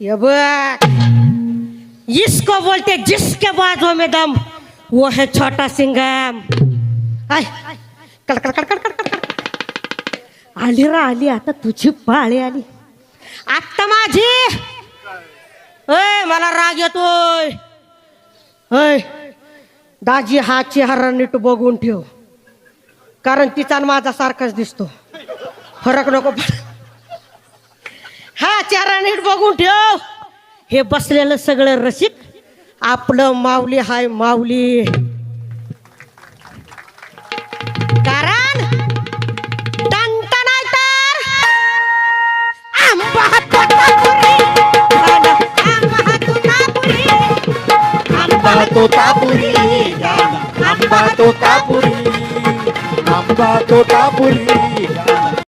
ये बघ, इसको बोलते जिसके बाजू में दम वो है छोटा सिंगम. आय कड कड कड कड कड कड. आली रा आली, आता तुझी पाळी आली. आता माझी मला राग येतोय. दाजी हा चेहरा नीट बघून ठेव, कारण तिचा आणि माझा सारखाच दिसतो. फरक नको. हा चेहरा नीट बघून ठेव. हे बसलेलं सगळं रसिक आपलं माऊली हाय माऊली. कारण दंत नाही तर आंबा तोतापुरी, आंबा तोतापुरी, आंबा तोतापुरी, आंबा तोतापुरी.